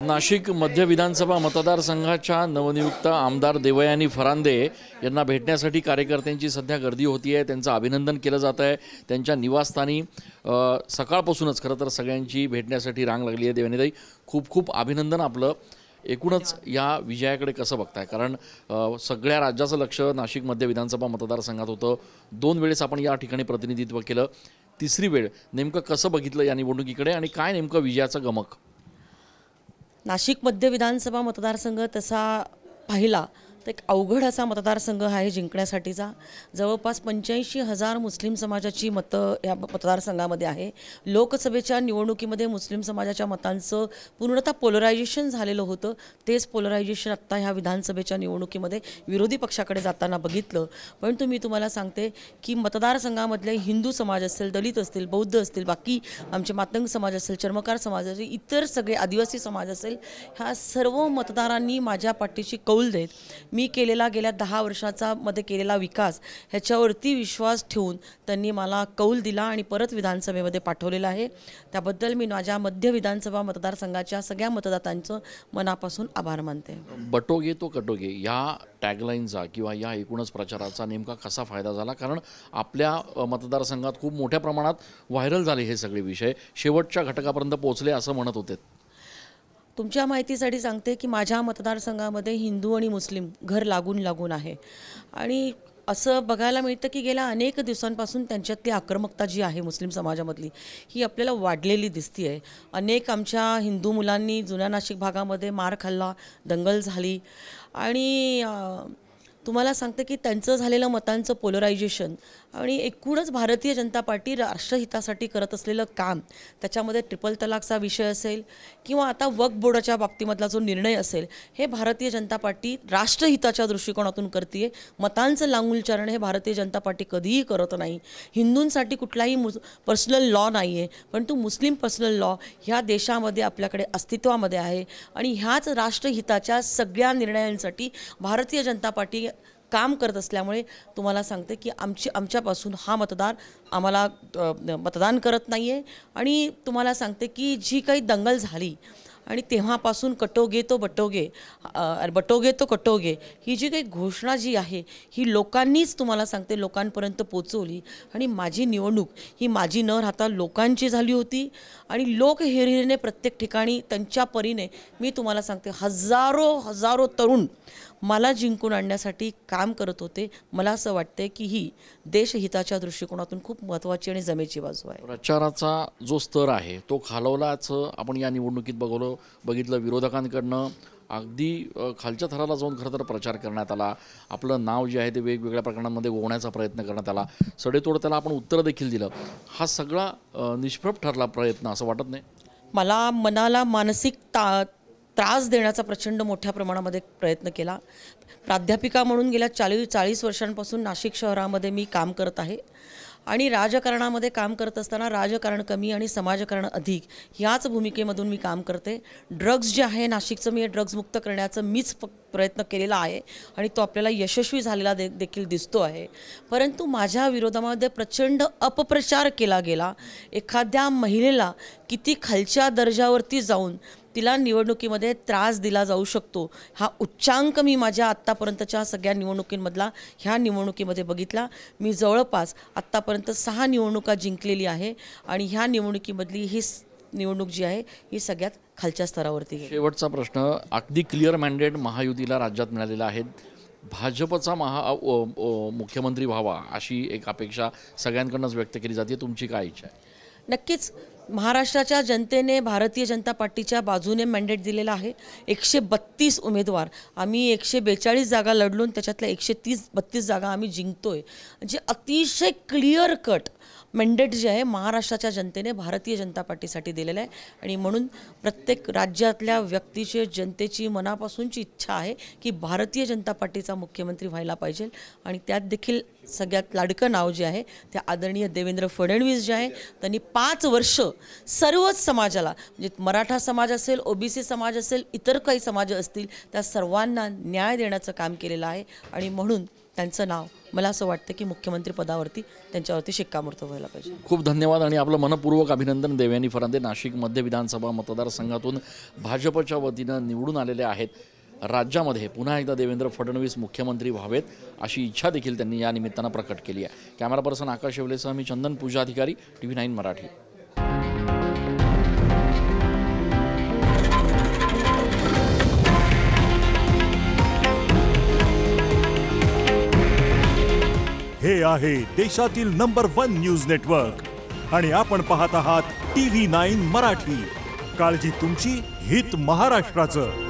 नाशिक मध्य विधानसभा मतदारसंघाच्या नवनियुक्त आमदार देवयानी फरांदे यांना भेटण्यासाठी कार्यकर्त्यांची सध्या गर्दी होती आहे। त्यांचं अभिनंदन केलं जात आहे। त्यांच्या निवासस्थानी सकाळपासूनच खरं तर सगळ्यांची भेटण्यासाठी रांग लागली आहे। देवयानीताई, खूप खूप अभिनंदन। आपलं एकूणच या विजयाकडे कसं बघताय? कारण सगळ्या राज्याचं लक्ष नाशिक मध्य विधानसभा मतदारसंघात होतं। 2 वेळेस आपण या ठिकाणी प्रतिनिधित्व केलं, तिसरी वेळ नेमकं कसं बघितलं या निवडणुकीकडे आणि काय नेमकं विजयाचं गमक? नाशिक मध्य विधानसभा मतदारसंघ तसा पाहिला तर एक अवघड असा मतदारसंघ आहे जिंकण्यासाठीचा। जवळपास 85,000 मुस्लिम समाजाची मतं या मतदारसंघामध्ये आहे। लोकसभेच्या निवडणुकीमध्ये मुस्लिम समाजाच्या मतांचं पूर्णतः पोलरायझेशन झालेलं होतं। तेच पोलरायझेशन आत्ता ह्या विधानसभेच्या निवडणुकीमध्ये विरोधी पक्षाकडे जाताना बघितलं। परंतु मी तुम्हाला सांगते की मतदारसंघामधले हिंदू समाज असेल, दलित असतील, बौद्ध असतील, बाकी आमचे मातंग समाज असेल, चर्मकार समाज असेल, इतर सगळे आदिवासी समाज असेल, ह्या सर्व मतदारांनी माझ्या पाठीशी कौल देत मी केलेला गेल्या 10 वर्षाचा मध्ये केलेला विकास ह्याच्यावरती विश्वास ठेवून त्यांनी मला कौल दिला आणि परत विधानसभेमध्ये पाठवलेला आहे। त्याबद्दल मी माझ्या मध्य विधानसभा मतदारसंघाच्या सगळ्या मतदारांचं मनापासून आभार मानते। बटोगे तो कटोगे या टॅगलाईनचा किंवा या एकूणच प्रचाराचा नेमका कसा फायदा झाला? कारण आपल्या मतदारसंघात खूप मोठ्या प्रमाणात व्हायरल झाले हे सगळे विषय, शेवटच्या घटकापर्यंत पोहोचले असं म्हणत होते। तुमच्या माहितीसाठी सांगते की माझ्या मतदारसंघामध्ये हिंदू आणि मुस्लिम घर लागून आहे आणि असं बघायला मिळतं की गेल्या अनेक दिवसांपासून त्यांच्यातली आक्रमकता जी आहे मुस्लिम समाजामधली ही आपल्याला वाढलेली दिसती आहे। अनेक आमच्या हिंदू मुलांनी जुन्या नाशिक भागामध्ये मार खाल्ला, दंगल झाली आणि तुम्हाला सांगते की त्यांचं झालेलं मतांचं पोलरायझेशन आणि एकूणच भारतीय जनता पार्टी राष्ट्रहितासाठी करत असलेलं काम, त्याच्यामध्ये ट्रिपल तलाकचा विषय असेल किंवा आता वक्फ बोर्डाच्या बाबतीमधला जो निर्णय असेल, हे भारतीय जनता पार्टी राष्ट्रहिताच्या दृष्टिकोनातून करते। मतांचं लांगुलचारण हे भारतीय जनता पार्टी कधीही करत नाही। हिंदूंसाठी कुठलाही पर्सनल लॉ नाही आहे, परंतु मुस्लिम पर्सनल लॉ ह्या देशामध्ये आपल्याकडे अस्तित्वामध्ये आहे आणि ह्याच राष्ट्रहिताच्या सगळ्या निर्णयांसाठी भारतीय जनता पार्टी काम करत असल्यामुळे तुम्हाला सांगते की आमच्यापासून हा मतदार आम्हाला मतदान करत नाही आहे आणि तुम्हाला सांगते की जी काही दंगल झाली आणि तेव्हापासून कटोगे तो बटोगे, बटोगे तो कटोगे ही जी काही घोषणा जी आहे ही लोकांनीच तुम्हाला सांगते लोकांपर्यंत पोचवली आणि माझी निवडणूक ही माझी न राहता लोकांची झाली होती आणि लोक हिरिरीने प्रत्येक ठिकाणी त्यांच्या परीने मी तुम्हाला सांगते हजारो तरुण मला जिंकून आणण्यासाठी काम करत होते। मला असं वाटते की ही देशहिताच्या दृष्टिकोनातून खूप महत्त्वाची आणि जमेची बाजू आहे। प्रचाराचा जो स्तर आहे तो खालवलाचं आपण या निवडणुकीत बघितलं। विरोधकांकडनं अगदी खालच्या थराला जाऊन खरं तर प्रचार करण्यात आला। आपलं नाव जे आहे ते वेगवेगळ्या प्रकरणांमध्ये गोवण्याचा प्रयत्न करण्यात आला। सडेतोड त्याला आपण उत्तर देखील दिलं। हा सगळा निष्प्रभ ठरला प्रयत्न असं वाटत नाही? मला मनाला मानसिक त्रास देण्याचा प्रचंड मोठ्या प्रमाणामध्ये प्रयत्न केला। प्राध्यापिका म्हणून गेल्या 40 वर्षांपासून नाशिक शहरामध्ये मी काम करत आहे आणि राजकारणामध्ये काम करत असताना राजकारण कमी आणि समाजकारण अधिक याच भूमिकेमधून मी काम करते। ड्रग्ज जे आहे नाशिकचं, मी ड्रग्ज मुक्त करण्याचं मीच प्रयत्न केलेला आहे आणि तो आपल्याला यशस्वी झालेला देखील दिसतो आहे। परंतु माझ्या विरोधामध्ये प्रचंड अपप्रचार केला गेला। एखाद्या महिलेला किती खालच्या दर्जावरती जाऊन तिला निवडणुकीमध्ये त्रास दिला जाऊ शकतो हा उच्चांक मी माझ्या आत्तापर्यंतच्या सगळ्या निवडणुकींमधला ह्या निवडणुकीमध्ये बघितला। मी जवळपास आत्तापर्यंत 6 निवडणुका जिंकलेली आहे आणि ह्या निवडणुकीमधली ही निवडणूक जी आहे ही सगळ्यात खालच्या स्तरावरती आहे। शेवटचा प्रश्न, अगदी क्लिअर मॅन्डेट महायुतीला राज्यात मिळालेला आहे। भाजपचा मुख्यमंत्री व्हावा अशी एक अपेक्षा सगळ्यांकडूनच व्यक्त केली जाते। तुमची काय इच्छा आहे? नक्कीच महाराष्ट्राच्या जनतेने भारतीय जनता पार्टीच्या बाजूने मॅन्डेट दिलेला आहे। 132 उमेदवार आम्ही 142 जागा लढलो, त्याच्यातल्या 132 जागा आम्ही जिंकतोय। म्हणजे अतिशय क्लिअर कट मॅन्डेट जे आहे महाराष्ट्राच्या जनतेने भारतीय जनता पार्टीसाठी दिलेलं आहे आणि म्हणून प्रत्येक राज्यातल्या व्यक्तीची, जनतेची मनापासूनची इच्छा आहे की भारतीय जनता पार्टीचा मुख्यमंत्री व्हायला पाहिजे आणि त्यात देखील सगळ्यात लाडकं नाव जे आहे ते आदरणीय देवेंद्र फडणवीस जे आहे त्यांनी 5 वर्ष सर्वच समाजाला, म्हणजे मराठा समाज असेल, ओबीसी समाज असेल, इतर काही समाज असतील, त्या सर्वांना न्याय देण्याचं काम केलेलं आहे आणि म्हणून त्यांचं नाव मला असं वाटतं की मुख्यमंत्री पदावरती त्यांच्यावरती शिक्कामोर्तब व्हायला पाहिजे. खूप धन्यवाद आणि आपलं मनपूर्वक अभिनंदन. देवयानी फरांदे नाशिक मध्य विधानसभा मतदारसंघातून भाजपच्या वतीनं निवडून आलेले आहेत. राज्यामध्ये पुन्हा एकदा देवेंद्र फडणवीस मुख्यमंत्री व्हावेत अशी इच्छा देखील त्यांनी या निमित्तानं प्रकट केली आहे. कॅमेरा पर्सन आकाश शेवलेसह मी चंदन पूजाधिकारी, TV9 मराठी. हे आहे देशातील नंबर 1 न्यूज नेटवर्क आणि आपण पाहत आहात TV9 मराठी. काळजी तुमची, हित महाराष्ट्राचं.